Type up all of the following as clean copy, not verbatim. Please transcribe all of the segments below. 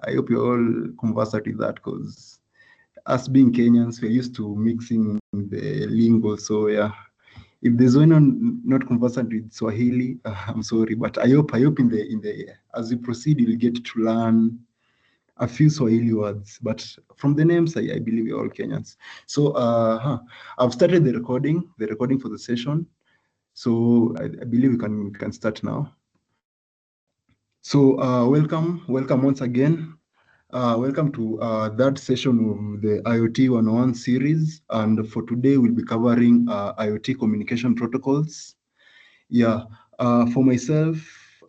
I hope you're all conversant with that, because us being Kenyans, we're used to mixing the lingo. So yeah, if there's anyone not conversant with Swahili, I'm sorry, but I hope in the as we proceed, you'll get to learn a few Swahili words. But from the names, I believe you're all Kenyans. So I've started the recording for the session. So I believe we can start now. So welcome once again. Welcome to that session of the IoT 101 series. And for today, we'll be covering IoT communication protocols. Yeah, for myself,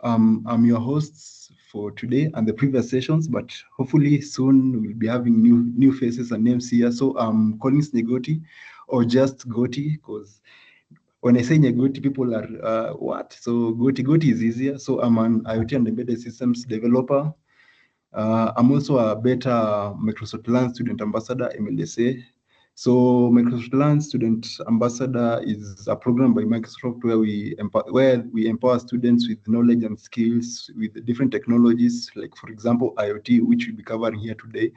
I'm your host for today and the previous sessions, but hopefully soon we'll be having new faces and names here. So I'm Collins Negoti, or just Goti, because when I say Nyagoti, people are, what? So Goti is easier. So I'm an IoT and embedded systems developer. I'm also a beta Microsoft Learn Student Ambassador, MLSA. So Microsoft Learn Student Ambassador is a program by Microsoft where we empower students with knowledge and skills with different technologies, like for example, IoT, which we'll be covering here today.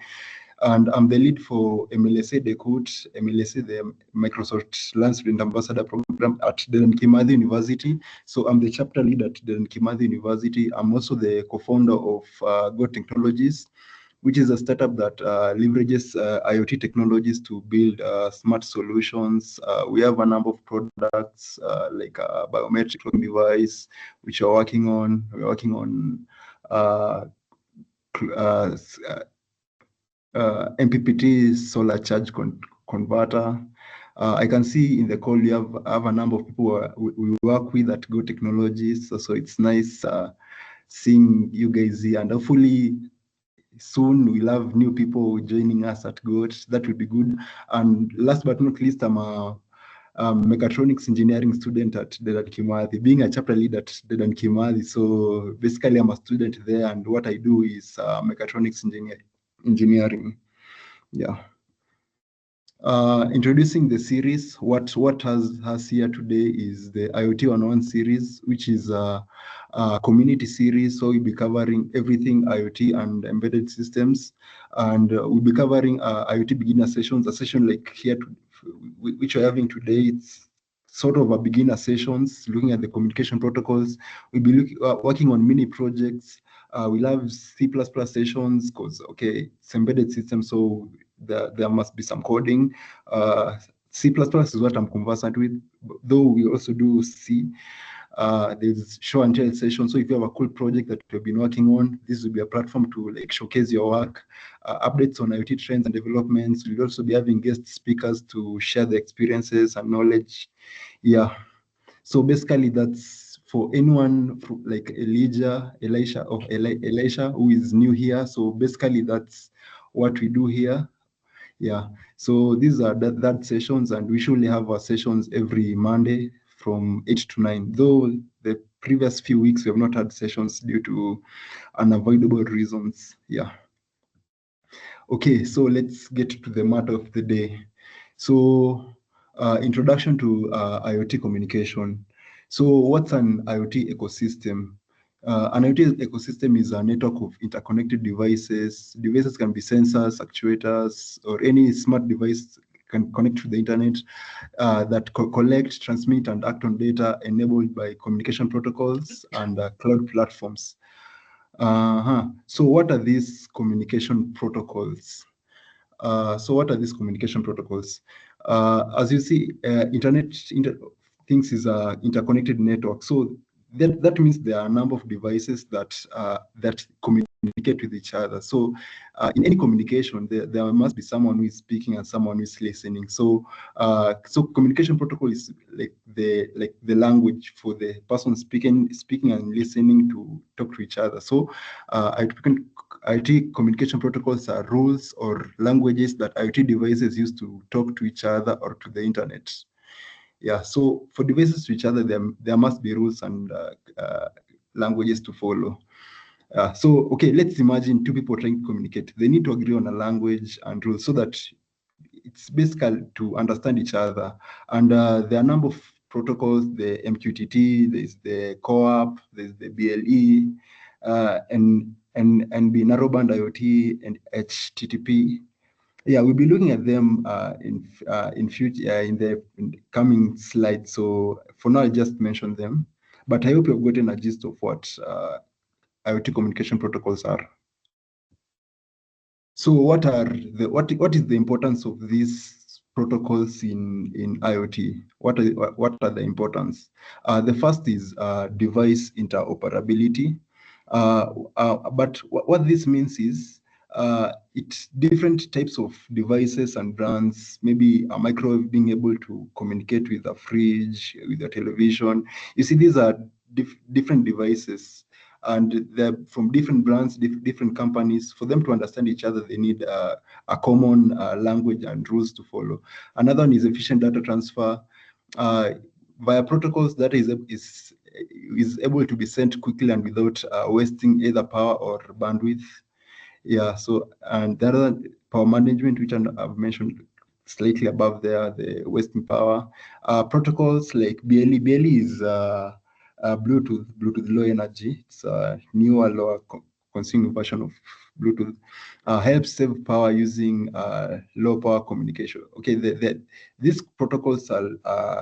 And I'm the lead for MLSA Decode, MLSA, the Microsoft Learn Student Ambassador program at Dedan Kimathi University. So I'm the chapter lead at Dedan Kimathi University. I'm also the co-founder of Go Technologies, which is a startup that leverages IoT technologies to build smart solutions. We have a number of products like a biometric locking device, which we're working on. We're working on MPPT solar charge converter. I can see in the call you have a number of people we work with at Go Technologies. So it's nice seeing you guys here, and hopefully soon we'll have new people joining us at GOT. That will be good. And last but not least, I'm a mechatronics engineering student at Dedan Kimathi, being a chapter lead at Dedan Kimathi. So basically, I'm a student there, and what I do is mechatronics engineering. Yeah. Introducing the series, what has here today is the IoT 101 series, which is a community series. So we'll be covering everything IoT and embedded systems, and we'll be covering IoT beginner sessions. A session like here, which we're having today, it's sort of a beginner sessions, looking at the communication protocols. We'll be working on mini projects. We'll have C++ sessions, because okay, it's embedded system, so there must be some coding. C++ is what I'm conversant with, though we also do C. There's show and tell session. So if you have a cool project that you've been working on, this will be a platform to like showcase your work. Updates on IoT trends and developments. We'll also be having guest speakers to share the experiences and knowledge. Yeah. So basically that's for anyone like Elisha, who is new here. So basically that's what we do here. Yeah, so these are that sessions, and we usually have our sessions every Monday from 8 to 9. Though the previous few weeks we have not had sessions due to unavoidable reasons. Yeah. Okay, so let's get to the matter of the day. So introduction to IoT communication. So what's an IoT ecosystem? An IoT ecosystem is a network of interconnected devices. Devices can be sensors, actuators, or any smart device can connect to the internet that collect, transmit, and act on data enabled by communication protocols and cloud platforms. So what are these communication protocols? As you see, internet things is a interconnected network. So that means there are a number of devices that communicate with each other. So in any communication, there must be someone who is speaking and someone who is listening. So so communication protocol is like the language for the person speaking and listening to talk to each other. So IoT communication protocols are rules or languages that IoT devices use to talk to each other or to the internet. Yeah, so for devices to each other, there must be rules and languages to follow. So, okay, let's imagine two people trying to communicate. They need to agree on a language and rules so that it's basically to understand each other. And there are a number of protocols, the MQTT, there's the CoAP, there's the BLE, and NB narrowband IoT and HTTP. Yeah, we'll be looking at them in future in the coming slides. So for now, I just mentioned them, but I hope you've gotten a gist of what IoT communication protocols are. So what is the importance of these protocols in IoT? What are the importance? The first is device interoperability. But what this means is it's different types of devices and brands, maybe a microwave being able to communicate with a fridge, with a television. You see, these are different devices, and they're from different brands, different companies. For them to understand each other, they need a common language and rules to follow. Another one is efficient data transfer. Uh, Via protocols, data is able to be sent quickly and without wasting either power or bandwidth. Yeah, so, and the other power management, which I've mentioned slightly above there, the wasting power. Protocols like BLE is Bluetooth low energy. It's a newer, lower consuming version of Bluetooth. Helps save power using low power communication. Okay, these protocols are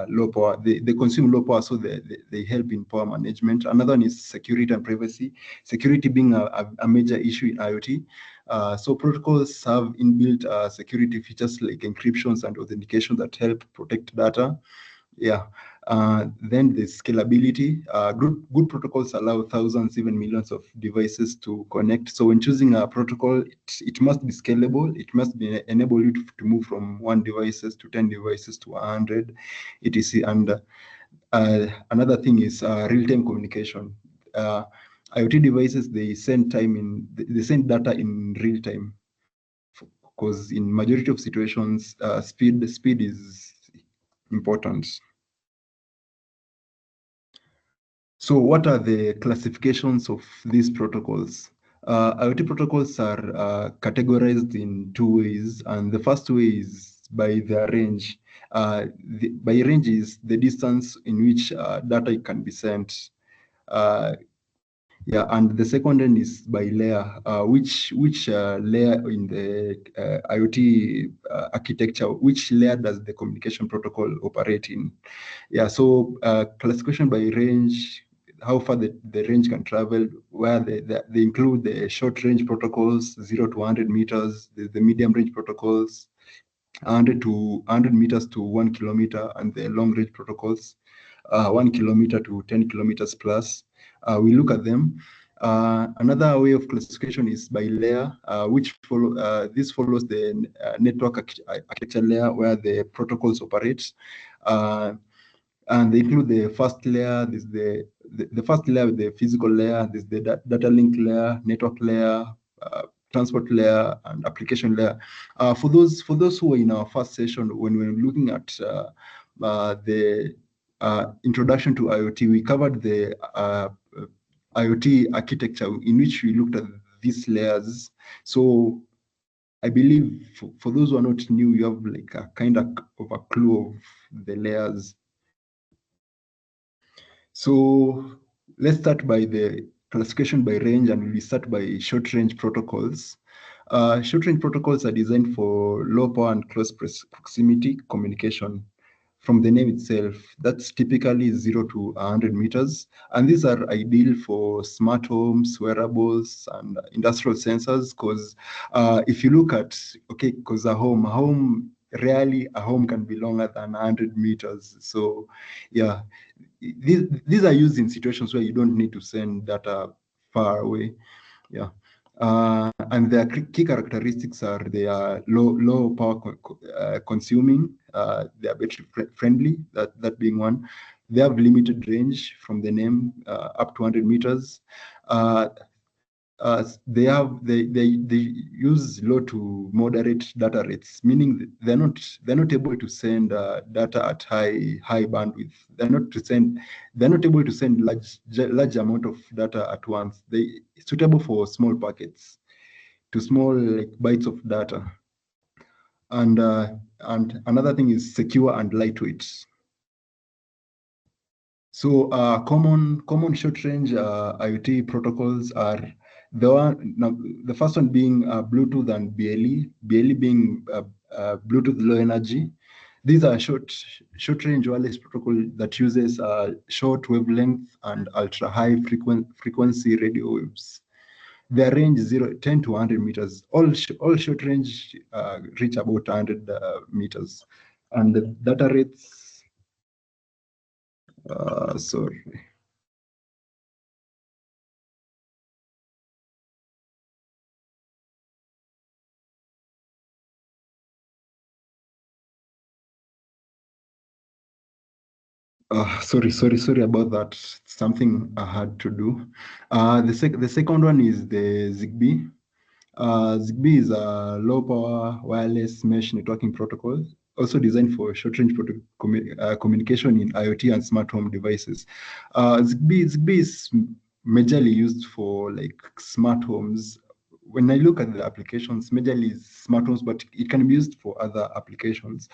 low power. They consume low power, so they help in power management. Another one is security and privacy. Security being a major issue in IoT. So protocols have inbuilt security features like encryptions and authentication that help protect data. Yeah. Then the scalability. Good protocols allow thousands, even millions of devices to connect. So when choosing a protocol, it must be scalable. It must be enable you to move from 1 devices to 10 devices to 100, etc. And another thing is real-time communication. IoT devices, they send data in real time, because in majority of situations, speed is important. So what are the classifications of these protocols? IoT protocols are categorized in 2 ways, and the first way is by their range. By range is the distance in which data can be sent. Yeah, and the second one is by layer, which layer in the IoT architecture, which layer does the communication protocol operate in? Yeah, so classification by range, how far the range can travel, where they include the short range protocols, 0 to 100 meters, the medium range protocols, 100 meters to 1 kilometer, and the long range protocols, 1 kilometer to 10 kilometers plus. We look at them. Another way of classification is by layer, this follows the network architecture layer where the protocols operate. And they include the first layer. This the first layer, the physical layer. This the data link layer, network layer, transport layer, and application layer. For those who were in our first session, when we were looking at the introduction to IoT, we covered the IoT architecture in which we looked at these layers. So I believe for those who are not new, you have like a kind of a clue of the layers. So let's start by the classification by range, and we start by short range protocols. Short range protocols are designed for low power and close proximity communication. From the name itself, that's typically 0 to 100 meters. And these are ideal for smart homes, wearables, and industrial sensors. Because if you look at, okay, because rarely a home can be longer than 100 meters. So yeah, these are used in situations where you don't need to send data far away. Yeah. And their key characteristics are they are low power consuming, they are battery friendly, that being one. They have limited range from the name, up to 100 meters. They use low to moderate data rates, meaning that they're not able to send data at high bandwidth. They're not able to send large amount of data at once. They suitable for small packets, to small like bytes of data. And another thing is secure and lightweight. So common short range IoT protocols are The first one being Bluetooth and BLE. BLE being Bluetooth Low Energy. These are short range wireless protocol that uses short wavelength and ultra high frequency radio waves. Their range is 10 to 100 meters. All short range reach about 100 meters, and the data rates. Sorry. Sorry about that. Something I had to do. The second one is the Zigbee. Zigbee is a low power wireless mesh networking protocol, also designed for short range communication in IoT and smart home devices. Zigbee is majorly used for like smart homes. When I look at the applications, majorly is smart homes, but it can be used for other applications.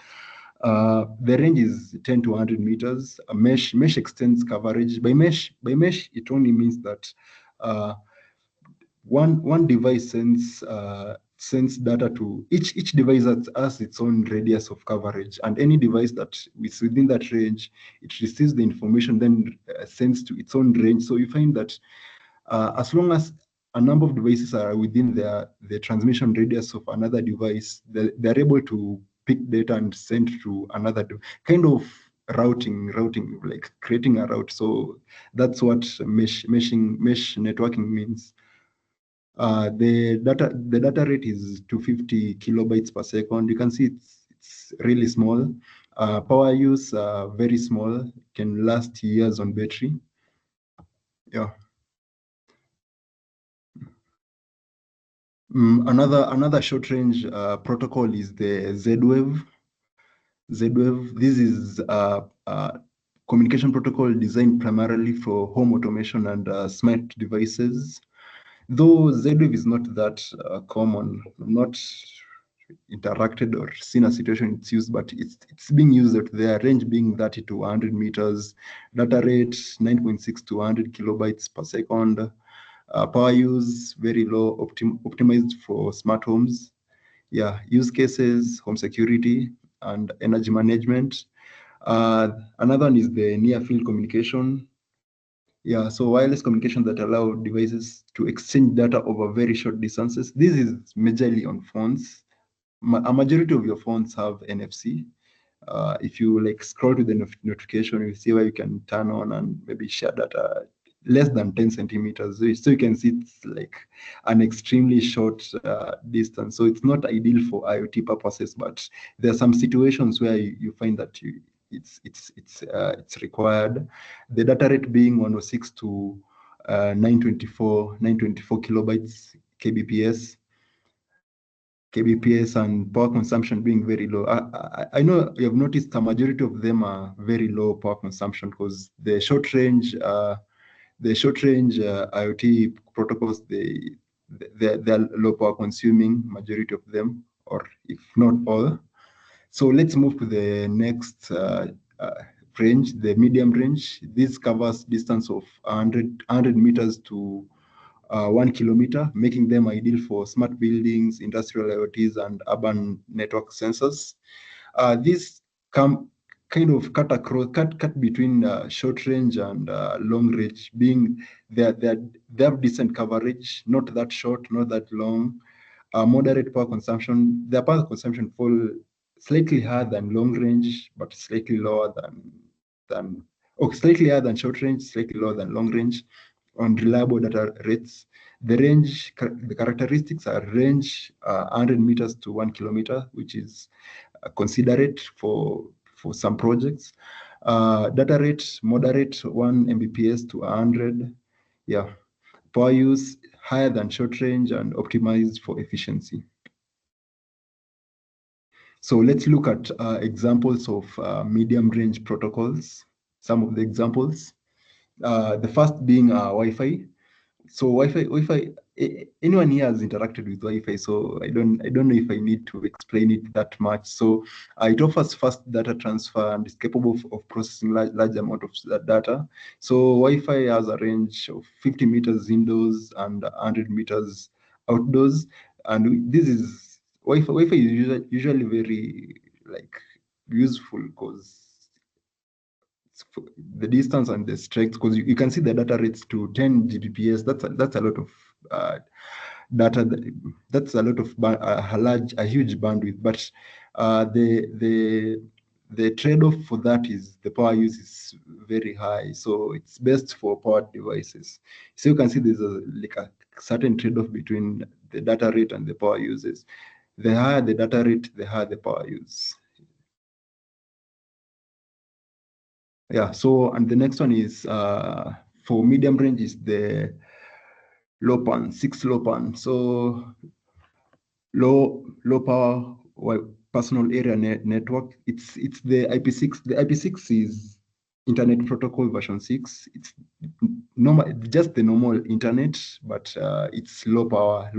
The range is 10 to 100 meters. A mesh extends coverage. By mesh, it only means that one device sends data to each device has its own radius of coverage, and any device that is within that range, it receives the information, then sends to its own range. So you find that as long as a number of devices are within the transmission radius of another device, they're able to pick data and send to another kind of routing, like creating a route. So that's what mesh networking means. The data rate is 250 kilobytes per second. You can see it's really small. Power use very small, can last years on battery. Yeah. Another short range protocol is the Z-Wave. Z-Wave. This is a communication protocol designed primarily for home automation and smart devices. Though Z-Wave is not that common, not interacted or seen a situation it's used, but it's being used at their range being 30 to 100 meters, data rate 9.6 to 100 kilobytes per second, power use very low, optimized for smart homes. Yeah, use cases, home security and energy management. Another one is the near field communication. Yeah, so wireless communication that allow devices to exchange data over very short distances. This is majorly on phones. A majority of your phones have NFC. If you like scroll to the notification, you see where you can turn on and maybe share data less than 10 centimeters. So you can see it's like an extremely short distance. So it's not ideal for IoT purposes, but there are some situations where you find that it's required. The data rate being 106 to 924 kilobytes kbps, and power consumption being very low. I know you have noticed the majority of them are very low power consumption because the short range IoT protocols, they're low power consuming, majority of them, or if not all. So let's move to the next range, the medium range. This covers distance of 100 meters to 1 kilometer, making them ideal for smart buildings, industrial IoTs, and urban network sensors. These come kind of cut between short range and long range, being they have decent coverage, not that short, not that long. Moderate power consumption. Their power consumption fall slightly higher than long range, but slightly lower slightly higher than short range, slightly lower than long range. On reliable data rates, the characteristics are range 100 meters to 1 kilometer, which is considerate for some projects. Data rate moderate 1 Mbps to 100. Yeah, power use higher than short range and optimized for efficiency. So let's look at examples of medium range protocols. Some of the examples. The first being Wi-Fi. So Wi-Fi anyone here has interacted with Wi-Fi, so I don't know if I need to explain it that much. So it offers fast data transfer and is capable of processing large amount of data. So Wi-Fi has a range of 50 meters indoors and 100 meters outdoors, and this is Wi-Fi. Wi-Fi is usually very like useful because the distance and the strength, because you can see the data rates to 10 Gbps. That's a lot of data. That's a lot of a huge bandwidth. But the trade-off for that is the power use is very high. So it's best for powered devices. So you can see there's like a certain trade-off between the data rate and the power uses. The higher the data rate, the higher the power use. Yeah, so and the next one is for medium range is the low pan, 6 low pan. So low power personal area network. It's the IP6. The IP6 is Internet Protocol version 6. It's normal, just the normal internet, but it's low power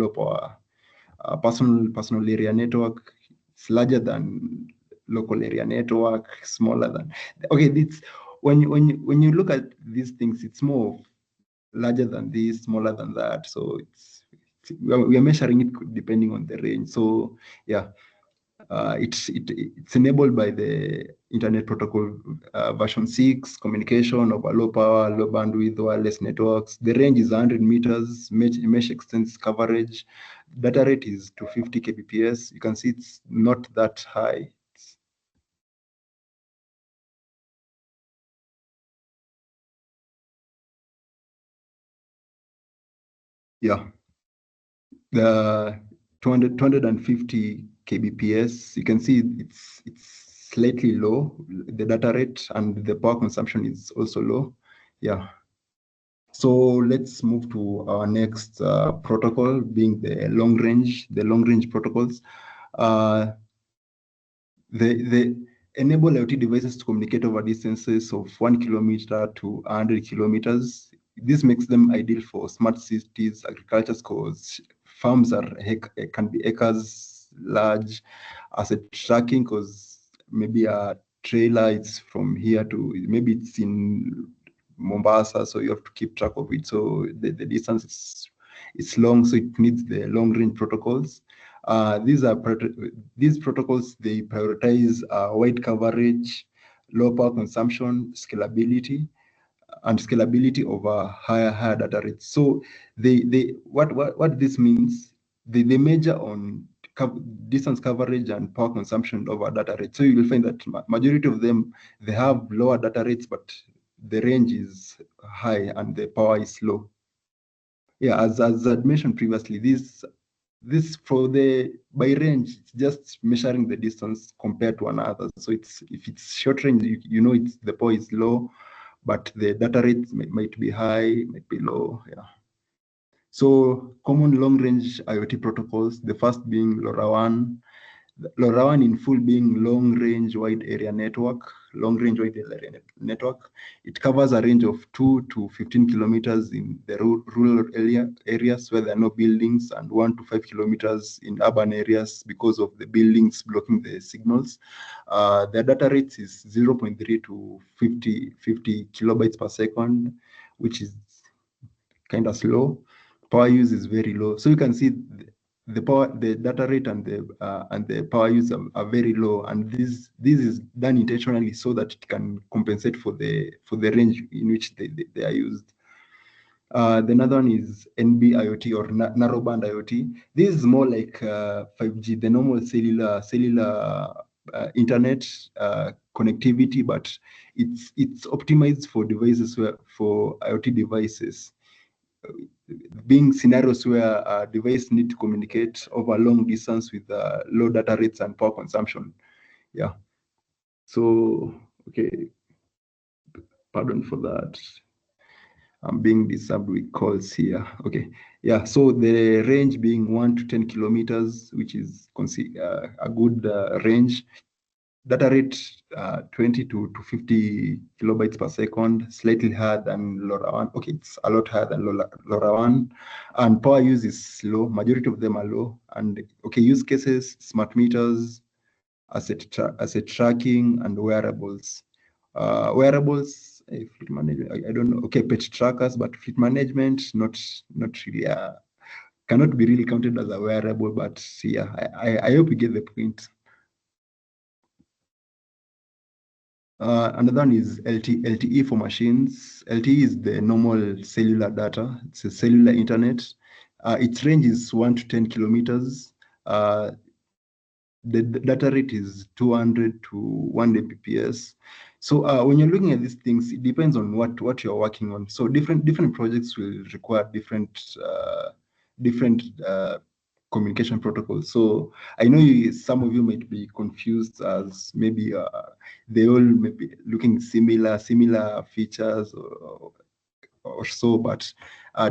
personal area network. It's larger than local area network, smaller than. Okay, it's when you look at these things, it's more larger than this, smaller than that. So we are measuring it depending on the range. So yeah, it's enabled by the Internet Protocol version 6, communication over low power, low bandwidth, wireless networks. The range is 100 meters, mesh extends coverage. Data rate is 250 kbps. You can see it's not that high. Yeah, the 250 kbps. You can see it's slightly low, the data rate, and the power consumption is also low. Yeah. So let's move to our next protocol, being the long range protocols. Uh, they enable IoT devices to communicate over distances of 1 kilometer to 100 kilometers. This makes them ideal for smart cities, agriculture, because farms can be acres large. Asset tracking, because maybe a trailer is from here to maybe it's in Mombasa, so you have to keep track of it. So the distance is long, so it needs the long range protocols. These protocols, they prioritize wide coverage, low power consumption, scalability, and scalability over higher data rates. So what this means, they measure on distance coverage and power consumption over data rates. So you will find that majority of them, they have lower data rates, but the range is high and the power is low. Yeah, as I mentioned previously, this for the by range, it's just measuring the distance compared to another. So if it's short range, you know it's the power is low, but the data rate might be high, might be low. Yeah. So common long range IoT protocols, the first being LoRaWAN. LoRaWAN in full being long range wide area network, network. It covers a range of 2 to 15 kilometers in the rural areas where there are no buildings, and 1 to 5 kilometers in urban areas because of the buildings blocking the signals. The data rate is 0.3 to 50 kilobytes per second, which is kind of slow. Power use is very low. So you can see the data rate and the power use are very low, and this is done intentionally so that it can compensate for the range in which they are used. The another one is NB IoT, or narrowband IoT. This is more like 5G, the normal cellular internet connectivity, but it's optimized for devices for IoT devices, being scenarios where a device need to communicate over long distance with low data rates and power consumption. Yeah. So, okay, pardon for that. I'm being disturbed with calls here. Okay. Yeah. So the range being 1 to 10 kilometers, which is a good range. data rate 20 to 50 kilobytes per second, slightly higher than LoRaWAN. Okay, it's a lot higher than LoRaWAN. And power use is low. Majority of them are low. And okay, use cases, smart meters, asset tracking, and wearables. Wearables, fleet management, I don't know. Okay, pet trackers, but fleet management, not really, cannot be really counted as a wearable, but yeah, I hope you get the point. Another one is LTE for machines. LTE is the normal cellular data. It's a cellular internet. Its range is 1 to 10 kilometers. The data rate is 200 to 1 Mbps. So when you're looking at these things, it depends on what you're working on. So different projects will require different communication protocols. So I know some of you might be confused as maybe they all may be looking similar features or so, but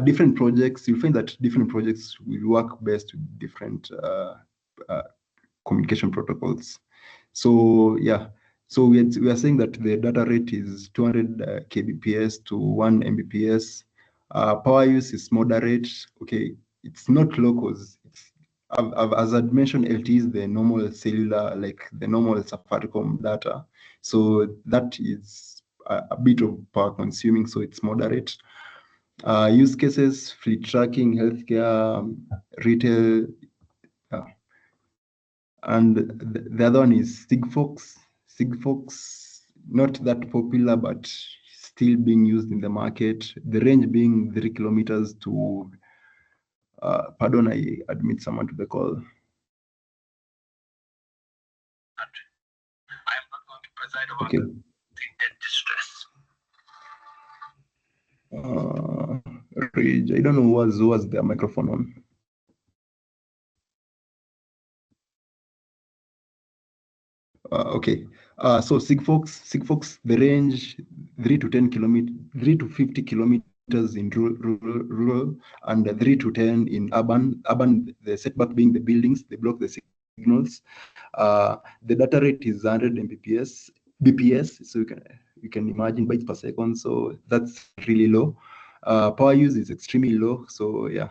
different projects, you'll find that different projects will work best with different communication protocols. So yeah, so we are saying that the data rate is 200 kbps to 1 mbps. Power use is moderate. Okay, it's not low cause as I'd mentioned, LTE is the normal cellular, like the normal Safaricom data. So that is a bit of power consuming, so it's moderate. Use cases, fleet tracking, healthcare, retail, and the other one is Sigfox. Sigfox, not that popular, but still being used in the market. The range being 3 kilometers to, pardon, I admit someone to the call. I am not going to preside over the debt distress. Rage, I don't know who was their microphone on. Okay. So Sigfox, the range 3 to 10 kilometers, 3 to 50 kilometers in rural, and 3 to 10 in urban. Urban, the setback being the buildings, they block the signals. The data rate is 100 BPS, so you can imagine bytes per second. So that's really low. Power use is extremely low. So yeah.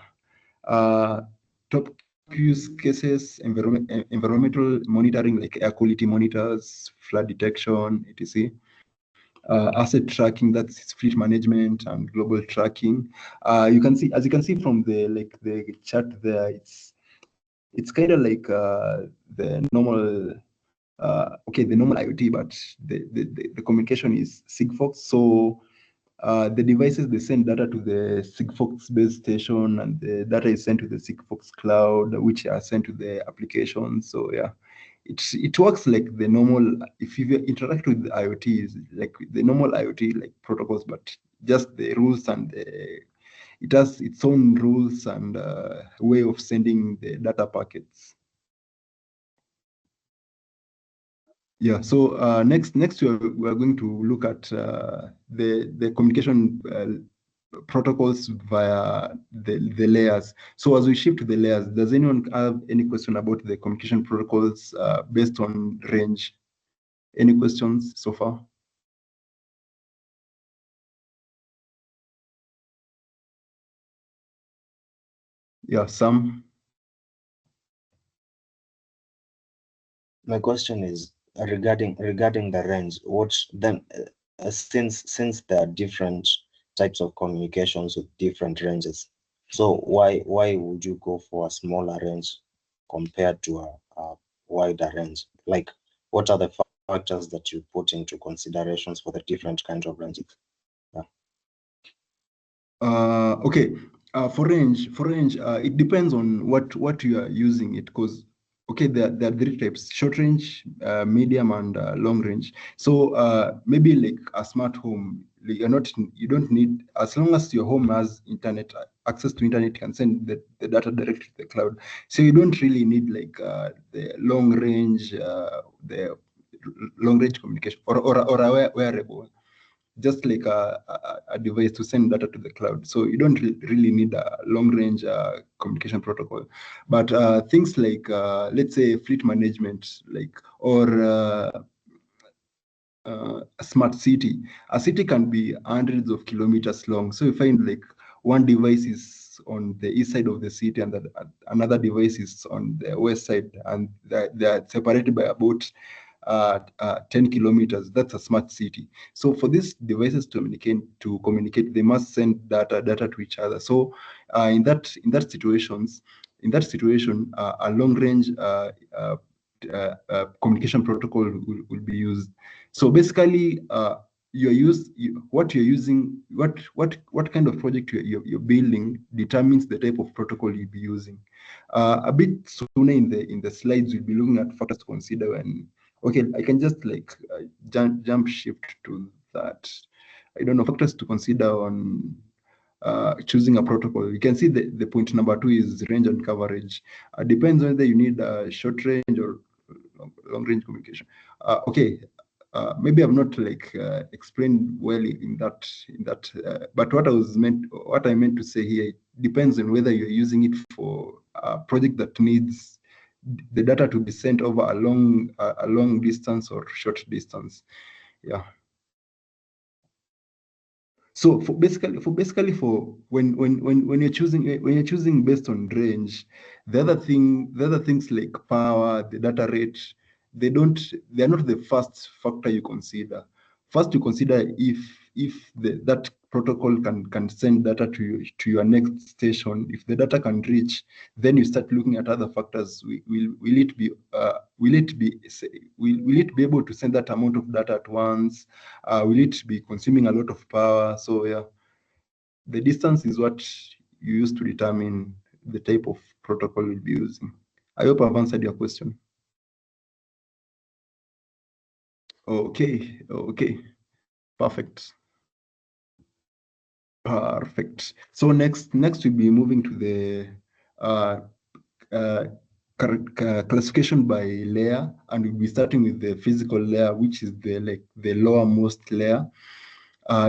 Top use cases, environmental monitoring like air quality monitors, flood detection, etc. Asset tracking, that's fleet management and global tracking. You can see, as you can see from the chart there, it's kind of like the normal the normal IoT, but the communication is Sigfox. So the devices, they send data to the Sigfox base station, and the data is sent to the Sigfox cloud, which are sent to the application. So yeah, it works like the normal. If you interact with the IoT, is like the normal IoT like protocols, but just the rules and it has its own rules and way of sending the data packets. Yeah, so next we're going to look at the communication protocols via the layers. So as we shift to the layers, does anyone have any question about the communication protocols based on range? Any questions so far? Yeah, some. My question is regarding the range. What then? Since there are different types of communications with different ranges, so why would you go for a smaller range compared to a wider range? Like, what are the factors that you put into considerations for the different kinds of ranges? Yeah. Okay. For range, it depends on what you are using it, because okay, there are three types: short range, medium, and long range. So maybe like a smart home, you don't need, as long as your home has internet access to internet, you can send the data directly to the cloud. So you don't really need like the long range communication or a wearable, just like a device to send data to the cloud. So you don't really need a long range communication protocol. But things like, let's say, fleet management, like, or a smart city. A city can be hundreds of kilometers long. So you find like one device is on the east side of the city and another device is on the west side, and they're separated by about 10 kilometers. That's a smart city. So for these devices to communicate, they must send data to each other. So in that situation, a long range communication protocol will be used. So basically, what you're using, what kind of project you're building determines the type of protocol you'll be using. A bit sooner in the slides, we'll be looking at factors to consider when. Okay, I can just like jump shift to that. I don't know, factors to consider on choosing a protocol. You can see the point number 2 is range and coverage. Depends whether you need short range or long range communication. Okay, maybe I've not like explained well in that, but what I meant to say here, it depends on whether you're using it for a project that needs the data to be sent over a long distance or short distance. Yeah. So for when you're choosing based on range, the other things like power, the data rate, they're not the first factor you consider. First, you consider if that protocol can send data to your next station. If the data can reach, then you start looking at other factors. Will it be able to send that amount of data at once? Will it be consuming a lot of power? So yeah, the distance is what you use to determine the type of protocol you'll be using. I hope I've answered your question. Okay, perfect. Perfect. So next we'll be moving to the uh, uh, classification by layer, and we'll be starting with the physical layer, which is the lowermost layer.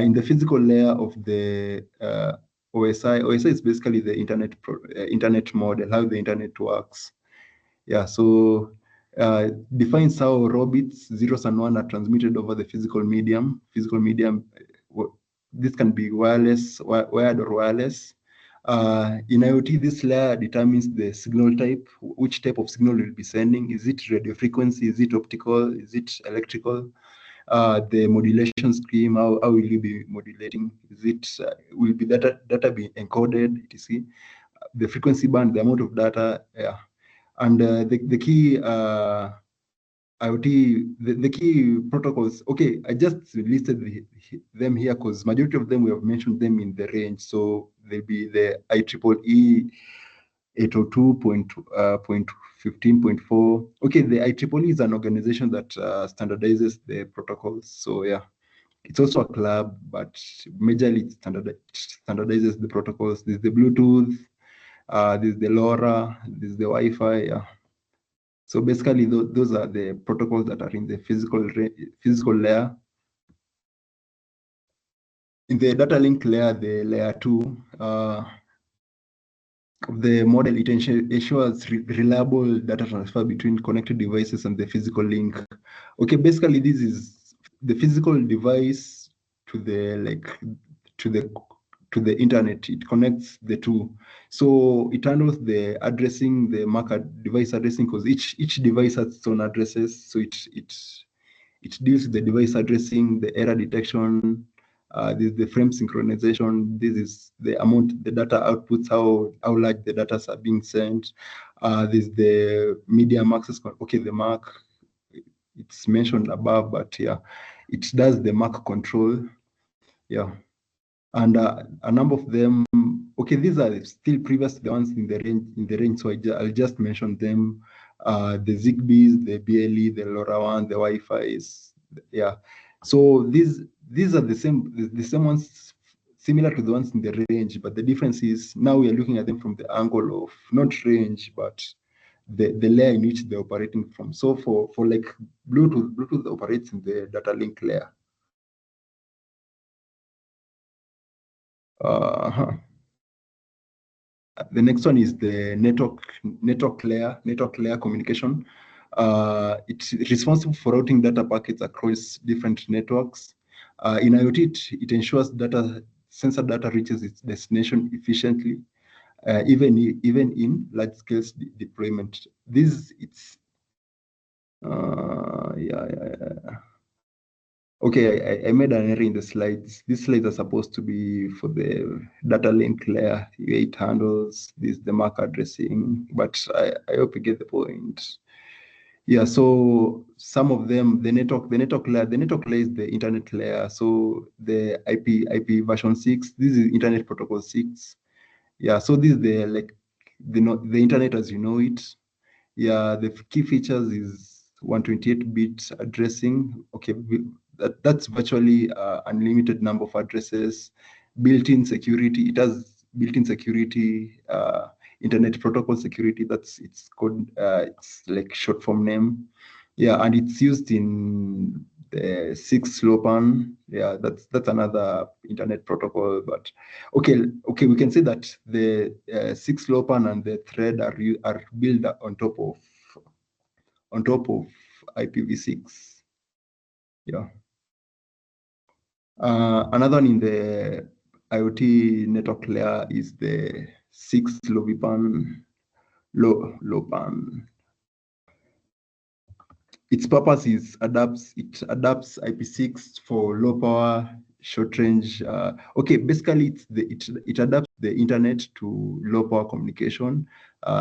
In the physical layer of the OSI is basically the internet model, how the internet works. Yeah, so defines how robits, zeros and one, are transmitted over the physical medium. This can be wired or wireless. In IoT, this layer determines the signal type, which type of signal will be sending. Is it radio frequency? Is it optical? Is it electrical? The modulation scheme, how will you be modulating? Is it will be data be encoded, etc. The frequency band, the amount of data, yeah. And the key IoT, the key protocols. Okay, I just listed them here because majority of them we have mentioned them in the range. So they'll be the IEEE 802.15.4. Okay, the IEEE is an organization that standardizes the protocols. So yeah, it's also a club, but majorly it standardizes the protocols. There's the Bluetooth, there's the LoRa, there's the Wi-Fi. Yeah. So basically, those are the protocols that are in the physical layer. In the data link layer, the layer 2 of the model, it ensures reliable data transfer between connected devices and the physical link. Okay, basically, this is the physical device to to the to the internet. It connects the two. So it handles the addressing, the marker device addressing, because each device has its own addresses. So it deals with the device addressing, the error detection, this is the frame synchronization. This is the amount the data outputs, how large the data are being sent. This is the medium access. Okay, the MAC, it's mentioned above, but yeah, it does the MAC control. Yeah, and a number of them. Okay, these are still previous to the ones in the range. So I'll just mention them. The Zigbees, the BLE, the LoRaWAN, the Wi-Fi's. Yeah. So these are the same ones, similar to the ones in the range, but the difference is now we are looking at them from the angle of not range, but the layer in which they're operating from. So for like Bluetooth operates in the data link layer. Uh, The next one is the network layer communication. It's responsible for routing data packets across different networks. In IoT, it ensures sensor data reaches its destination efficiently, even in large-scale deployment. Yeah. Okay, I made an error in the slides. These slides are supposed to be for the data link layer, U8 handles, this the MAC addressing, but I hope you get the point. Yeah, so some of them, the network layer is the internet layer. So the IP version 6, this is Internet Protocol 6. Yeah, so this is the internet as you know it. Yeah, the key features is 128-bit addressing. Okay, that's virtually unlimited number of addresses. Built-in security. It has built-in security. Internet protocol security. That's its code. It's like short form name. Yeah, and it's used in the 6LoWPAN. Yeah, that's another internet protocol. But okay, we can say that the 6LoWPAN and the thread are built on top of IPv6. Yeah. Another one in the IoT network layer is the 6LoWPAN. Its purpose is it adapts IP6 for low power, short range. Okay, basically it adapts the internet to low power communication.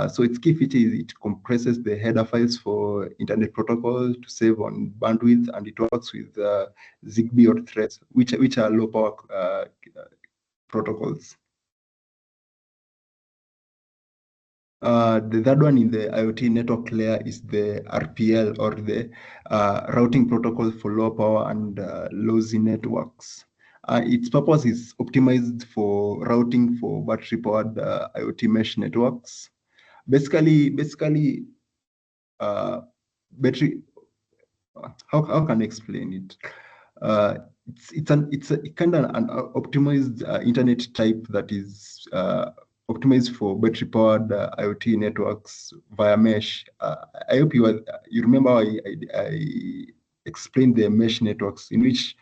So its key feature is it compresses the header files for internet protocol to save on bandwidth, and it works with Zigbee or Threads, which are low power protocols. The third one in the IoT network layer is the RPL, or the routing protocol for low power and low-Z networks. Its purpose is optimized for routing for battery-powered IoT mesh networks. Basically, battery. How can I explain it? It's a kind of an optimized internet type that is optimized for battery powered IoT networks via mesh. I hope you remember I explained the mesh networks in which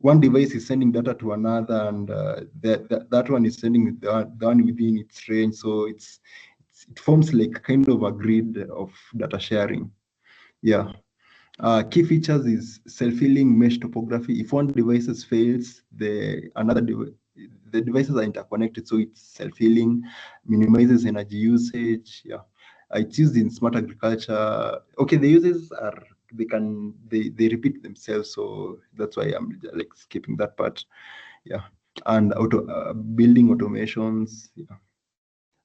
one device is sending data to another, and that one is sending the one within its range. So it forms like kind of a grid of data sharing. Yeah. Key features is self-healing mesh topography. If one device fails, the devices are interconnected, so it's self-healing, minimizes energy usage. Yeah, it's used in smart agriculture. Okay, the uses are they repeat themselves, so that's why I'm like skipping that part. Yeah, and building automations. Yeah.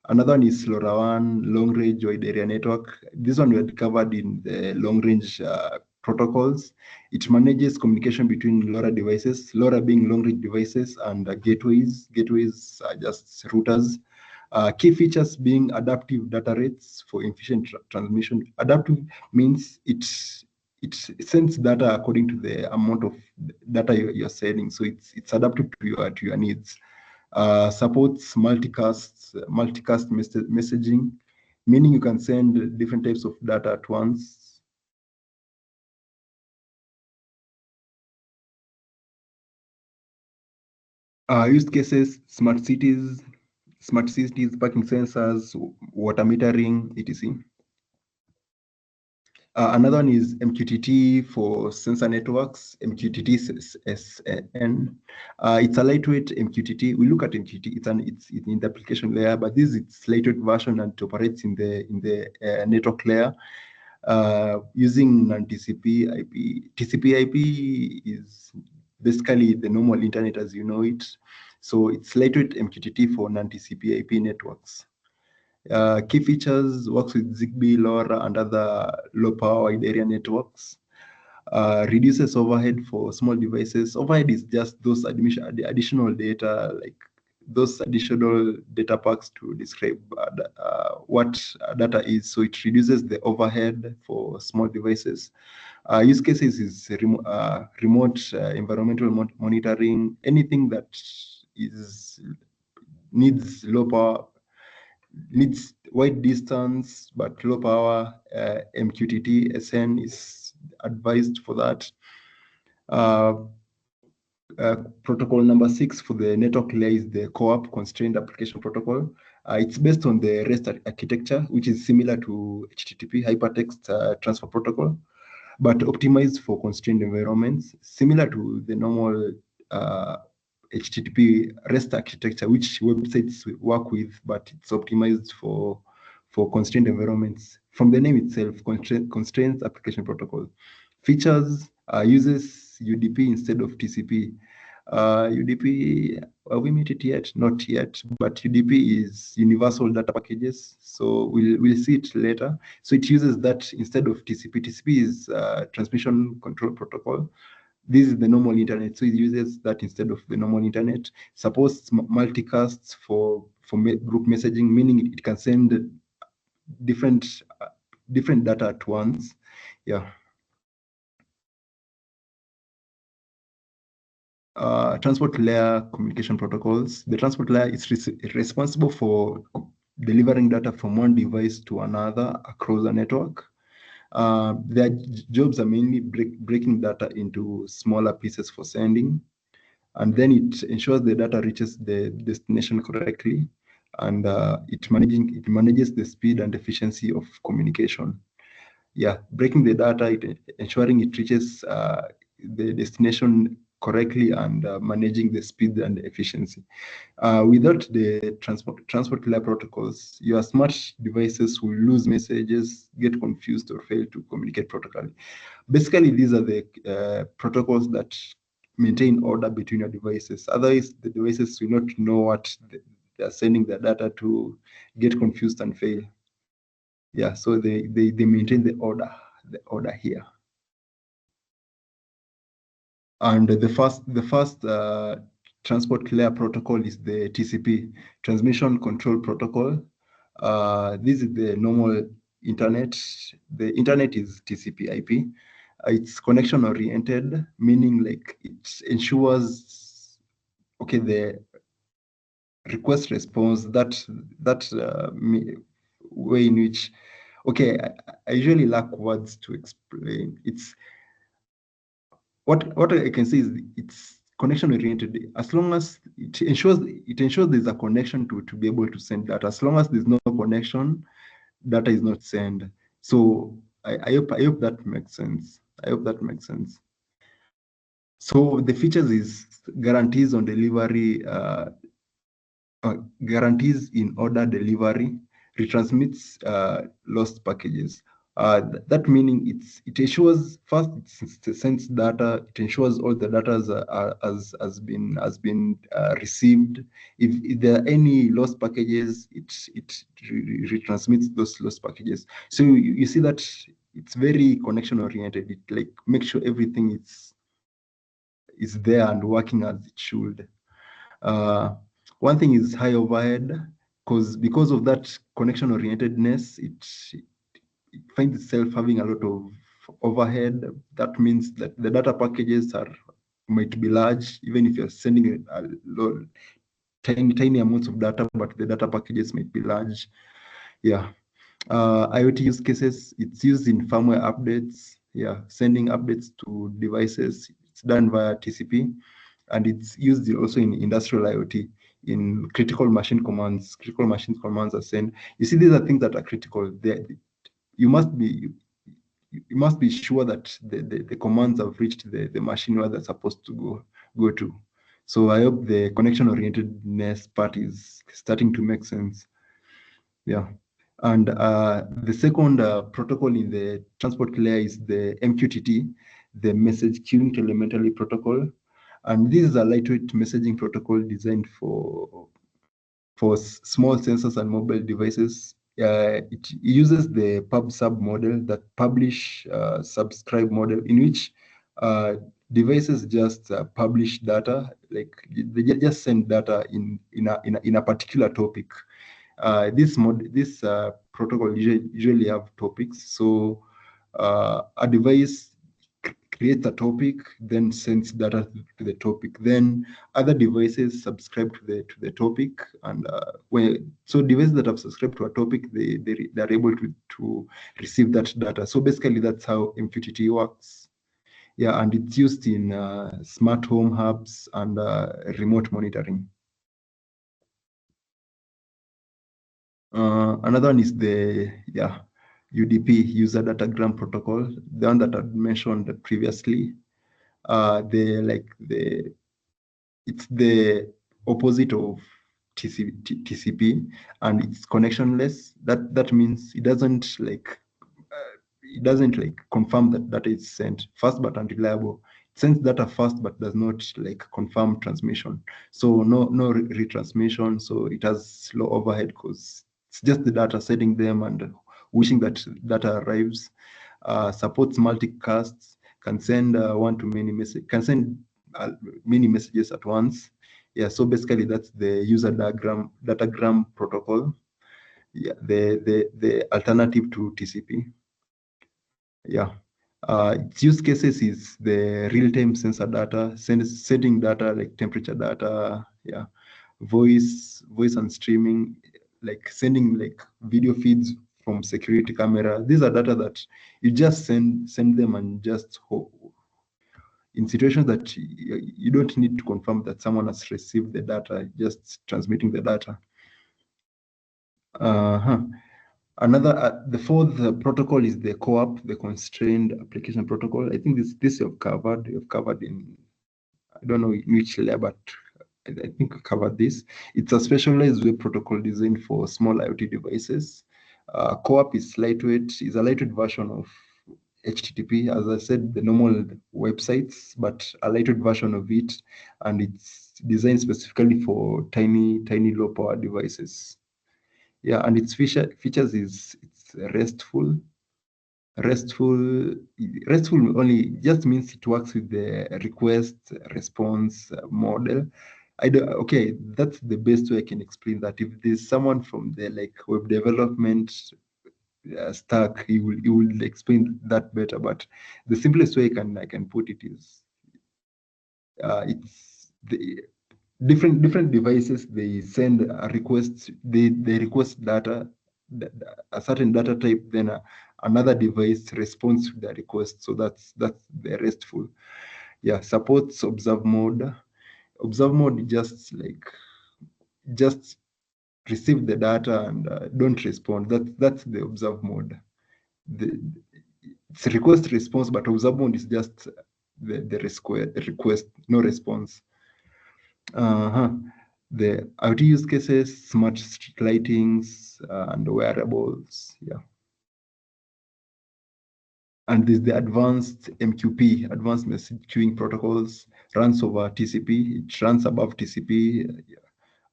Another one is LoRaWAN, long range wide area network. This one we had covered in the long range protocols. It manages communication between LoRa devices, LoRa being long range devices, and gateways. Gateways are just routers. Key features being adaptive data rates for efficient transmission. Adaptive means it sends data according to the amount of data you're sending. So it's adaptive to your needs. Supports multicast messaging, meaning you can send different types of data at once. Use cases: smart cities, parking sensors, water metering, etc. Another one is MQTT for sensor networks, MQTT-SN. It's a lightweight MQTT. We look at MQTT, it's in the application layer, but this is its lightweight version, and it operates in the network layer using non-TCP IP. TCP IP is basically the normal internet as you know it. So it's lightweight MQTT for non-TCP IP networks. Key features: works with Zigbee, LoRa, and other low-power wide area networks. Reduces overhead for small devices. Overhead is just those additional data, like those additional data packs to describe what data is. So it reduces the overhead for small devices. Use cases is remote environmental monitoring, anything that needs low power needs wide distance but low power. MQTT SN is advised for that. Protocol number 6 for the network layer is the CoAP, Constrained Application Protocol. It's based on the REST architecture, which is similar to HTTP, Hypertext Transfer Protocol, but optimized for constrained environments, similar to the normal HTTP REST architecture, which websites work with, but it's optimized for constrained environments. From the name itself, Constrained Application Protocol. Features uses UDP instead of TCP. UDP, have we met it yet? Not yet, but UDP is Universal Data Packages, so we'll see it later. So it uses that instead of TCP. TCP is Transmission Control Protocol. This is the normal internet, so it uses that instead of the normal internet. Supports multicasts for group messaging, meaning it can send different data at once. Yeah. Transport layer communication protocols. The transport layer is responsible for delivering data from one device to another across a network. Their jobs are mainly breaking data into smaller pieces for sending, and then it ensures the data reaches the destination correctly, and it manages the speed and efficiency of communication. Yeah, breaking the data, ensuring it reaches the destination correctly, and managing the speed and efficiency. Without the transport layer protocols, your smart devices will lose messages, get confused, or fail to communicate protocols. Basically, these are the protocols that maintain order between your devices. Otherwise, the devices will not know what they are sending their data to, get confused and fail. Yeah, so they maintain the order here. And the first transport layer protocol is the TCP, Transmission Control Protocol. This is the normal internet. The internet is TCP/IP. It's connection oriented, meaning like it ensures, okay, the request response, that way in which, okay, I usually lack words to explain. It's what I can say is it's connection oriented. As long as it ensures there's a connection to be able to send data. As long as there's no connection, data is not sent. So I hope that makes sense. I hope that makes sense. So the features is guarantees on delivery, guarantees in order delivery, retransmits lost packages. That meaning it ensures first it sends data. It ensures all the data has been received. If there are any lost packages, it retransmits those lost packages. So you see that it's very connection oriented. It like makes sure everything is there and working as it should. One thing is high overhead, because of that connection orientedness, it finds itself having a lot of overhead. That means that the data packages might be large, even if you're sending tiny amounts of data, but the data packages might be large. Yeah. IoT use cases, it's used in firmware updates. Yeah, sending updates to devices. It's done via TCP, and it's used also in industrial IoT, in critical machine commands. Critical machine commands are sent. You see, these are things that are critical. You must be sure that the commands have reached the machine where they're supposed to go to. So I hope the connection orientedness part is starting to make sense. Yeah. And the second protocol in the transport layer is the MQTT, the Message Queuing Telemetry Protocol. And this is a lightweight messaging protocol designed for small sensors and mobile devices. It uses the pub-sub model, that publish subscribe model, in which devices just publish data, like they just send data in a particular topic. This protocol usually have topics. So a device creates a topic, then sends data to the topic. Then other devices subscribe to the topic, and so devices that have subscribed to a topic, they're able to receive that data. So basically, that's how MQTT works. Yeah, and it's used in smart home hubs and remote monitoring. Another one is the UDP, user datagram protocol, the one that I mentioned previously. It's the opposite of TCP, and it's connectionless. That means it doesn't confirm that data is sent fast but unreliable. It sends data fast but does not confirm transmission. So no retransmission. So it has low overhead because it's just the data, sending them and wishing that data arrives. Supports multicasts, can send many messages at once. Yeah, so basically that's the user datagram protocol. Yeah, the alternative to TCP. Yeah. Its use cases is the real-time sensor data, sending data like temperature data, yeah, voice and streaming, like sending video feeds from security camera. These are data that you just send them and just hope. In situations that you don't need to confirm that someone has received the data, just transmitting the data. The fourth protocol is the CoAP, the Constrained Application Protocol. I think this you've covered. You've covered in, I don't know in which layer, but I think we covered this. It's a specialized web protocol designed for small IoT devices. CoAP is a lightweight version of HTTP, as I said, the normal websites, but a lightweight version of it, and it's designed specifically for tiny low power devices. Yeah, and its features is it's restful. Restful only just means it works with the request response model. Okay, that's the best way I can explain that. If there's someone from the web development stack, he will explain that better. But the simplest way I can put it is it's the different devices, they send a request, they request data, a certain data type, then another device responds to the request. So that's the restful. Yeah, supports observe mode. Observe mode just receive the data and don't respond. That's the observe mode. It's request response, but observe mode is just the request, no response. The IoT use cases, smart street lightings, and wearables. Yeah. And there's the advanced MQP, advanced message queuing protocols, runs over TCP. It runs above TCP.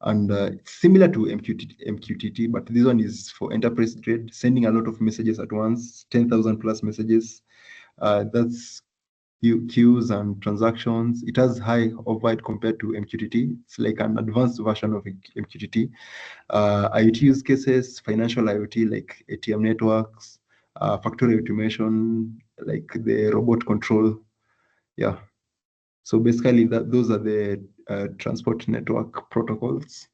And it's similar to MQTT, but this one is for enterprise grade, sending a lot of messages at once, 10,000 plus messages. That's queues and transactions. It has high overhead compared to MQTT. It's like an advanced version of MQTT. IoT use cases, financial IoT like ATM networks, factory automation like the robot control. Yeah. So basically, those are the transport network protocols.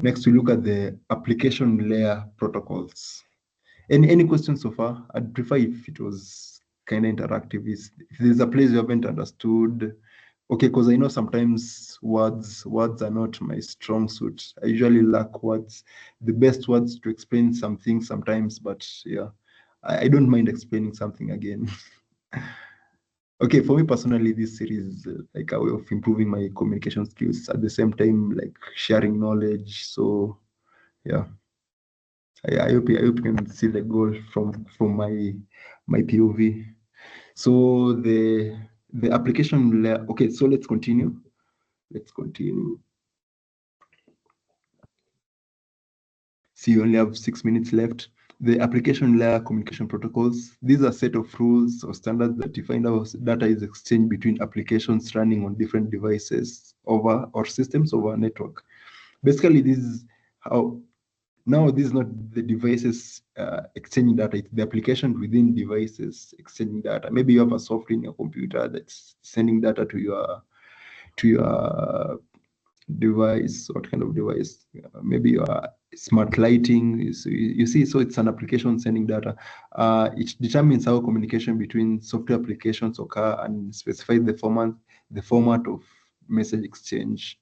Next, we look at the application layer protocols. Any questions so far? I'd prefer if it was kind of interactive. If there's a place you haven't understood, okay, because I know sometimes words are not my strong suit. I usually lack words, the best words to explain something sometimes, but yeah, I don't mind explaining something again. Okay, for me personally, this series is like a way of improving my communication skills at the same time, like sharing knowledge. So yeah. I hope you can see the goal from my POV. So the application layer. Okay, so let's continue. See, you only have 6 minutes left. The application layer communication protocols. These are a set of rules or standards that define how data is exchanged between applications running on different devices or systems over a network. Basically, this is how Now, this is not the devices exchanging data, it's the application within devices exchanging data. Maybe you have a software in your computer that's sending data to your device. What kind of device? Maybe your smart lighting. You see, so it's an application sending data. It determines how communication between software applications occur and specifies the format of message exchange.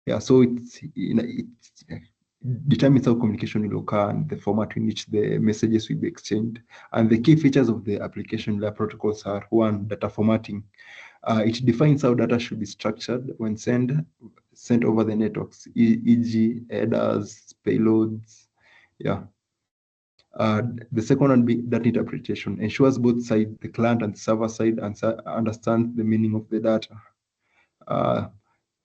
Yeah, so it determines how communication will occur and the format in which the messages will be exchanged. And the key features of the application layer protocols are: one, data formatting. It defines how data should be structured when sent over the networks, e.g., headers, payloads. Yeah. The second one being data interpretation ensures both sides, the client and the server side, understand the meaning of the data.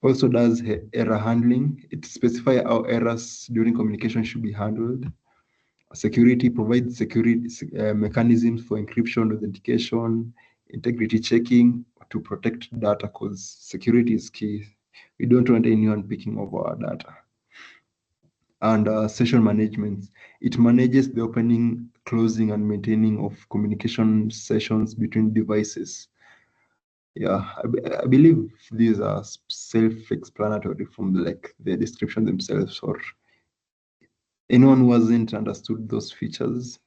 Also does error handling. It specifies how errors during communication should be handled. Security provides security mechanisms for encryption, authentication, integrity checking to protect data, because security is key. We don't want anyone picking over our data. And session management. It manages the opening, closing, and maintaining of communication sessions between devices. Yeah, I believe these are self-explanatory from the description themselves, or anyone who hasn't understood those features,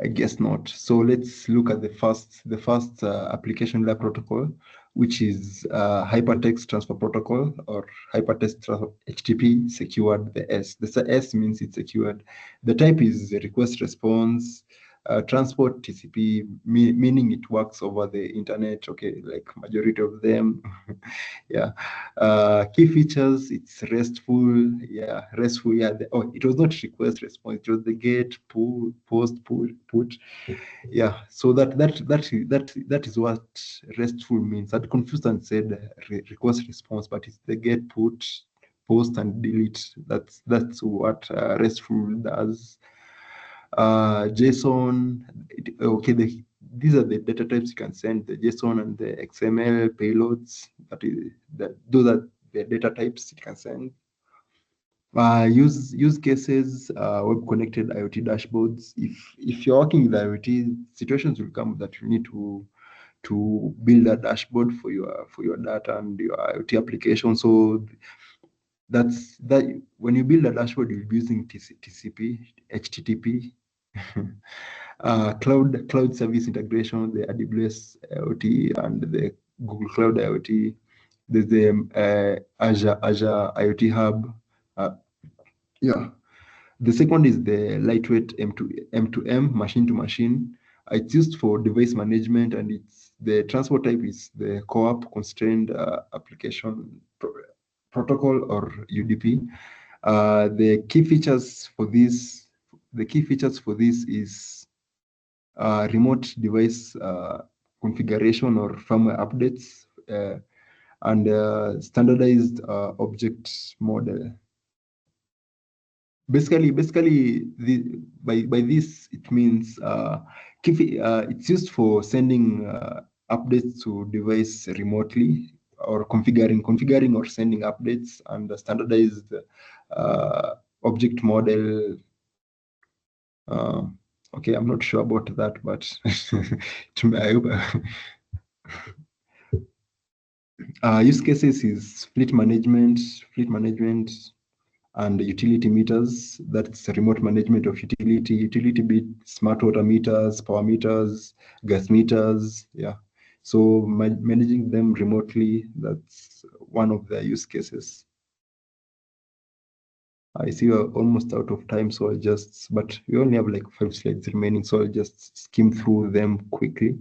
I guess not. So let's look at the first application layer protocol, which is hypertext transfer protocol, or hypertext transfer HTTP secured. The S means it's secured. The type is request response. Transport TCP, meaning it works over the internet. Okay, like majority of them. Yeah. Key features: it's RESTful. Yeah, RESTful. Yeah. It was not request response. It was the get, pull, post, pull, put. Yeah. So that is what RESTful means. I'd confused and said request response, but it's the get, put, post, and delete. That's what RESTful does. JSON. Okay, these are the data types you can send: the JSON and the XML payloads. Those are the data types you can send. Use cases: web connected IoT dashboards. If you're working with IoT, situations will come that you need to build a dashboard for your data and your IoT application. So that when you build a dashboard, you'll be using TCP, HTTP. Cloud service integration, the AWS IoT and the Google Cloud IoT. There's the Azure IoT Hub. Yeah. The second is the lightweight M2M, machine to machine. It's used for device management, and the transport type is the co-op constrained application protocol, or UDP. The key features for this is remote device configuration or firmware updates, and standardized object model. Basically, by this it means it's used for sending updates to device remotely, or configuring or sending updates, and the standardized object model. Okay, I'm not sure about that, but I hope. Use cases is fleet management, and utility meters. That's remote management of utility bit, smart water meters, power meters, gas meters. Yeah. So managing them remotely, that's one of the use cases. I see we're almost out of time, so but we only have like 5 slides remaining, so I'll just skim through them quickly.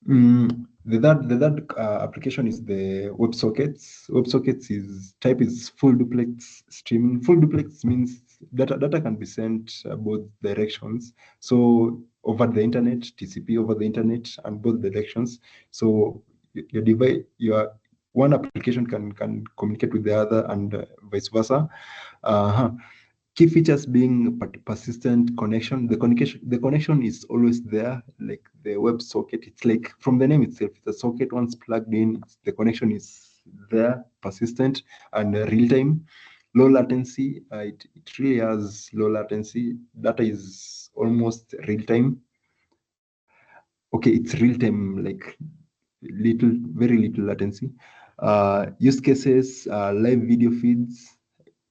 The third application is the WebSockets. WebSockets is full duplex streaming. Full duplex means data can be sent both directions. So over the internet, TCP over the internet, and both directions. So your one application can communicate with the other, and vice versa. Key features being persistent connection. The connection is always there, like the web socket. It's like from the name itself, the socket once plugged in, the connection is there, persistent and real time. Low latency, it really has low latency. Data is almost real time. Okay, it's real time, like very little latency. Use cases, live video feeds,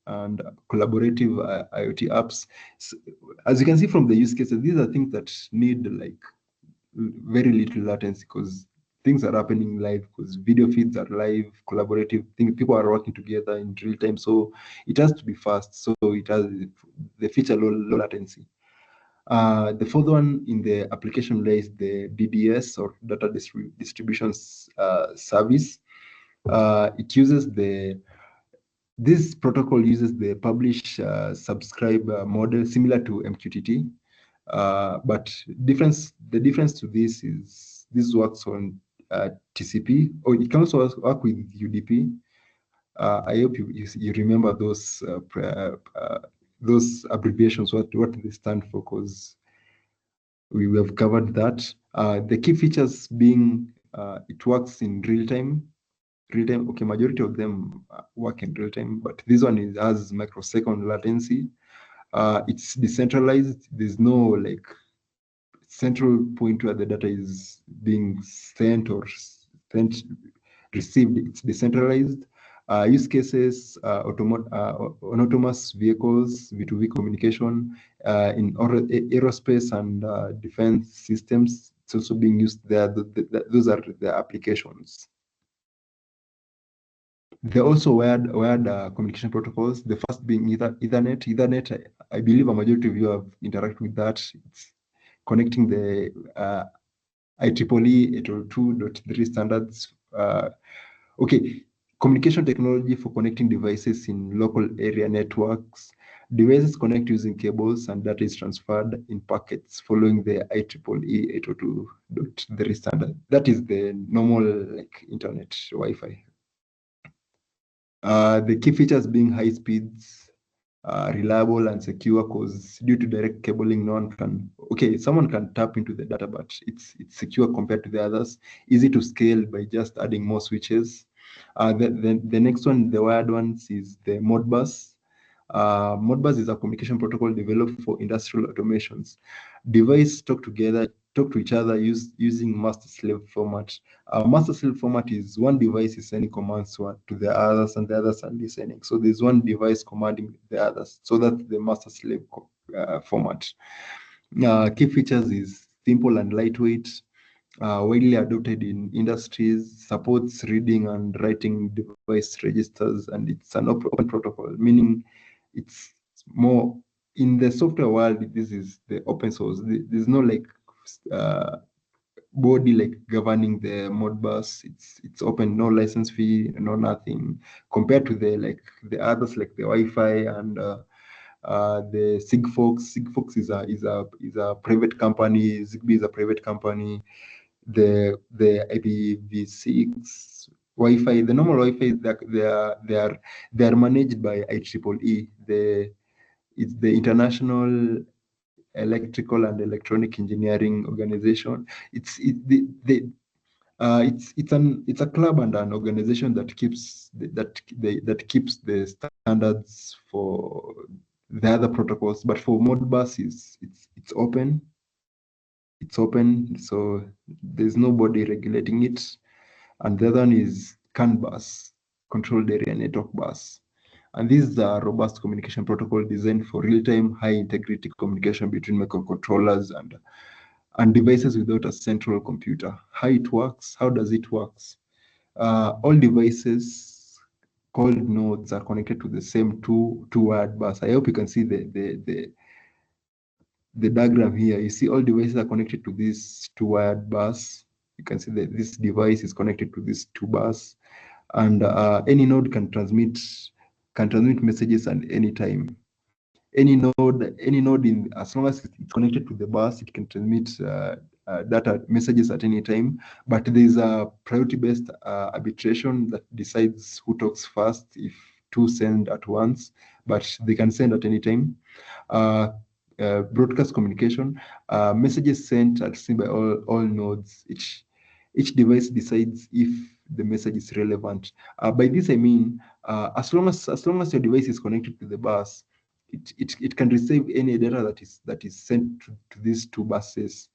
and collaborative IoT apps. So, as you can see from the use cases, these are things that need like very little latency because things are happening live, because video feeds are live, collaborative things, people are working together in real time. So it has to be fast. So it has the feature low latency. The fourth one in the application layer is the DDS, or data distribution service. It uses this protocol uses the publish subscribe model similar to MQTT, but the difference to this is this works on TCP, or it can also work with UDP. I hope you remember those abbreviations, what they stand for, because we have covered that. The key features being it works in real time. Real time, okay, majority of them work in real time, but this one has microsecond latency. It's decentralized. There's no like central point where the data is being sent or sent, received. It's decentralized. Use cases, autonomous vehicles, V2V communication, in aerospace and defense systems. It's also being used there. Those are the applications. There are also wired communication protocols. The first being Ethernet. Ethernet, I believe a majority of you have interacted with that. It's connecting the IEEE 802.3 standards. Okay, communication technology for connecting devices in local area networks. Devices connect using cables and data is transferred in packets following the IEEE 802.3 standard. That is the normal like internet Wi-Fi. The key features being high speeds, reliable and secure, because due to direct cabling, no one can, okay, someone can tap into the data, but it's secure compared to the others. Easy to scale by just adding more switches. The next one, the wired ones, is the Modbus. Modbus is a communication protocol developed for industrial automations. Devices talk to each other using master-slave format. Master-slave format is one device is sending commands to the others, and the others are listening. So there's one device commanding the others. So that's the master-slave format. Key features is simple and lightweight, widely adopted in industries, supports reading and writing device registers, and it's an open protocol, meaning it's more in the software world. This is the open source. There's no like body like governing the Modbus. It's open, no license fee, no nothing, compared to the others like the Wi-Fi and the Sigfox. Sigfox is a private company. Zigbee is a private company. The IPv6 Wi-Fi, the normal Wi-Fi, they are managed by IEEE. It's the International Electrical and Electronic Engineering Organization. It's a club and an organization that keeps keeps the standards for the other protocols. But for Modbus, it's open. It's open, so there's nobody regulating it. And the other one is CAN bus, Controlled Area Network Bus. And this is a robust communication protocol designed for real-time, high-integrity communication between microcontrollers and devices without a central computer. How it works? How does it work? All devices called nodes are connected to the same two-wired bus. I hope you can see the diagram here. You see all devices are connected to this two-wired bus. You can see that this device is connected to this two bus, and any node can transmit messages at any time. Any node in, as long as it's connected to the bus, it can transmit data messages at any time. But there's a priority-based arbitration that decides who talks first if two send at once, but they can send at any time. Broadcast communication, messages sent are seen by all nodes. Each device decides if the message is relevant. By this I mean, as long as your device is connected to the bus, it can receive any data that is sent to these two buses.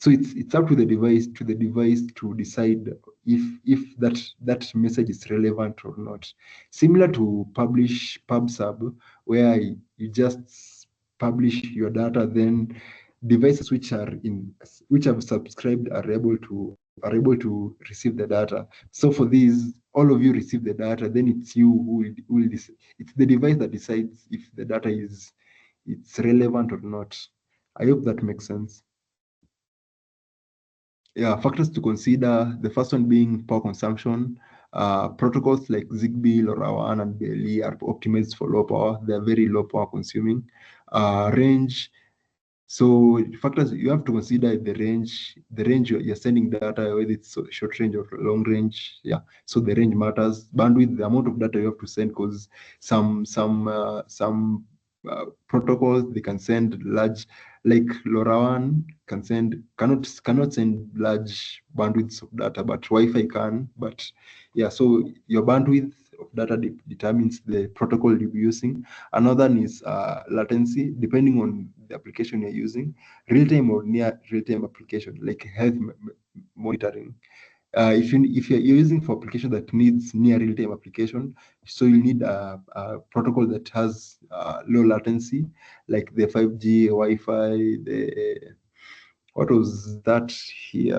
So it's up to the device to decide if that message is relevant or not. Similar to pub sub, where you just publish your data, then devices which have subscribed are able to receive the data. So for these, all of you receive the data, then it's you it's the device that decides if the data it's relevant or not. I hope that makes sense. Yeah, factors to consider. The first one being power consumption. Protocols like Zigbee, LoRaWAN, and BLE are optimized for low power. They're very low power consuming. Range. So factors you have to consider the range you're sending data, whether it's short range or long range. Yeah, so the range matters. Bandwidth, the amount of data you have to send, because some protocols they can send large, like LoRaWAN cannot send large bandwidths of data, but Wi-Fi can. But yeah, so your bandwidth of data determines the protocol you're using. Another one is latency, depending on the application you're using, real-time or near real-time application, like health monitoring. If you're using for application that needs near real-time application, so you need a protocol that has low latency, like the 5G, Wi-Fi, what was that here?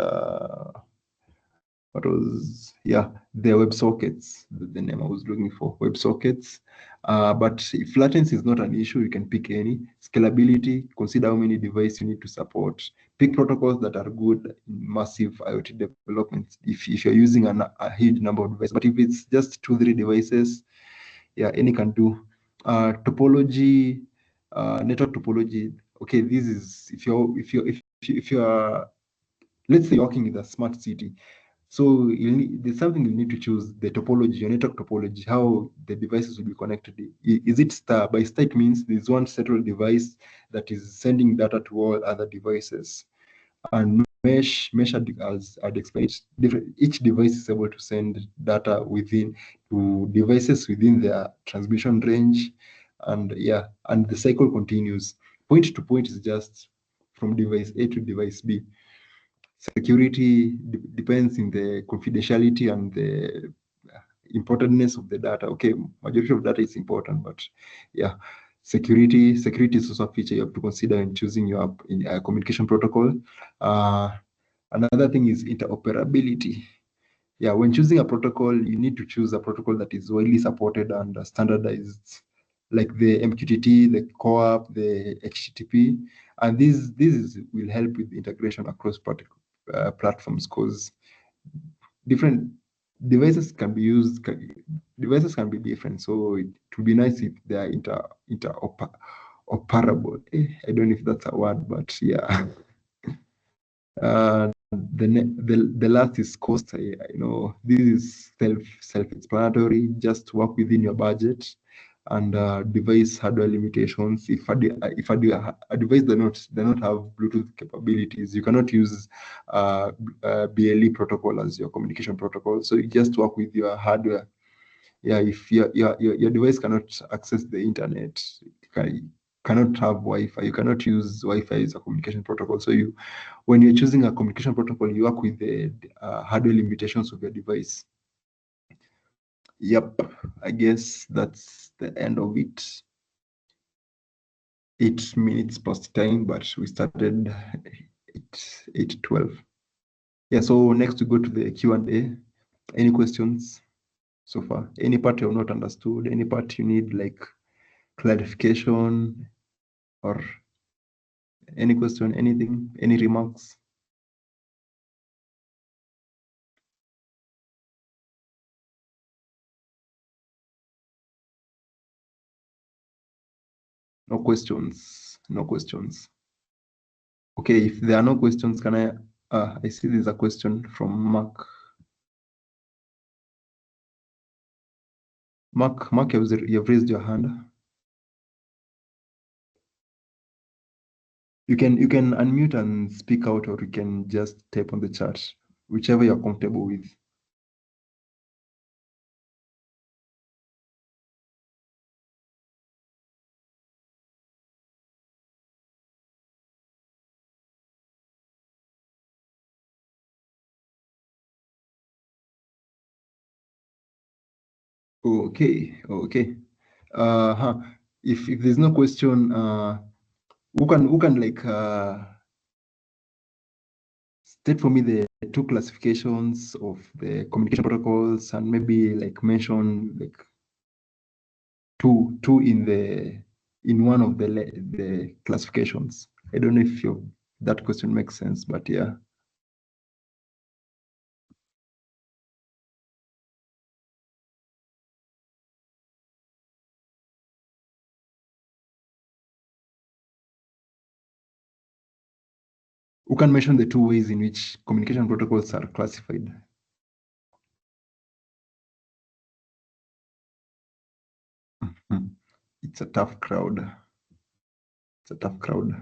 The WebSockets, the name I was looking for, WebSockets. But if latency is not an issue, you can pick any. Scalability, consider how many devices you need to support. Pick protocols that are good in massive IoT development if you're using a huge number of devices. But if it's just 2-3 devices, yeah, any can do. Topology, network topology. Okay, this is if you're let's say you're working in a smart city. So there's something you need to choose: the topology, your network topology, how the devices will be connected. Is it star? By star, it means there's one central device that is sending data to all other devices. And mesh as I'd explained, each device is able to send data to devices within their transmission range. And yeah, and the cycle continues. Point to point is just from device A to device B. Security depends in the confidentiality and the importantness of the data. Okay, majority of data is important, but yeah, security is also a feature you have to consider in choosing your communication protocol. Another thing is interoperability. Yeah, when choosing a protocol, you need to choose a protocol that is widely supported and standardized, like the MQTT, the CoAP, the HTTP, and this will help with integration across platforms, because different devices can be different. So it would be nice if they are interoperable. I don't know if that's a word, but yeah. The last is cost. I know this is self-explanatory. Just work within your budget and device hardware limitations. If a device does not have Bluetooth capabilities, you cannot use BLE protocol as your communication protocol. So you just work with your hardware. Yeah, if your device cannot access the internet, cannot have Wi-Fi, you cannot use Wi-Fi as a communication protocol. So when you're choosing a communication protocol, you work with the hardware limitations of your device. Yep, I guess that's the end of it. 8 minutes past time, but we started 8:12. Yeah, so next we go to the Q&A. Any questions so far? Any part you have not understood? Any part you need like clarification, or any question, anything, any remarks? No questions. No questions. Okay, if there are no questions, can I see there's a question from Mark. Mark, you've raised your hand. You can unmute and speak out, or you can just type on the chat. whichever you're comfortable with. Okay, okay. Huh. If there's no question, who can like state for me the two classifications of the communication protocols and maybe like mention like two in one of the classifications. I don't know if that question makes sense, but yeah. Who can mention the two ways in which communication protocols are classified? It's a tough crowd. It's a tough crowd.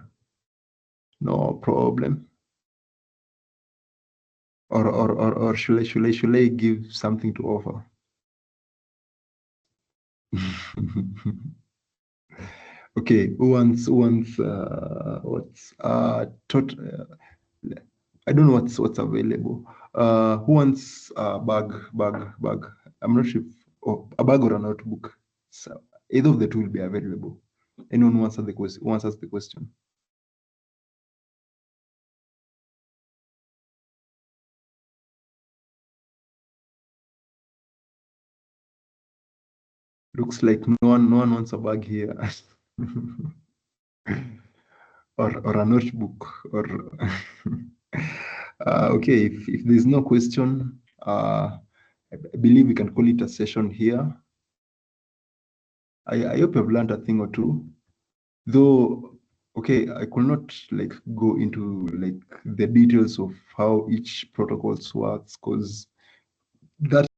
No problem. Or should I give something to offer? Okay, who wants what's I don't know what's available. Who wants bag? I'm not sure if a bag or a notebook. So either of the two will be available. Anyone who answers the question Looks like no one wants a bag here. or a notebook or okay, if there's no question, I believe we can call it a session here. I hope you've learned a thing or two, though. Okay, I could not like go into like the details of how each protocols works, because that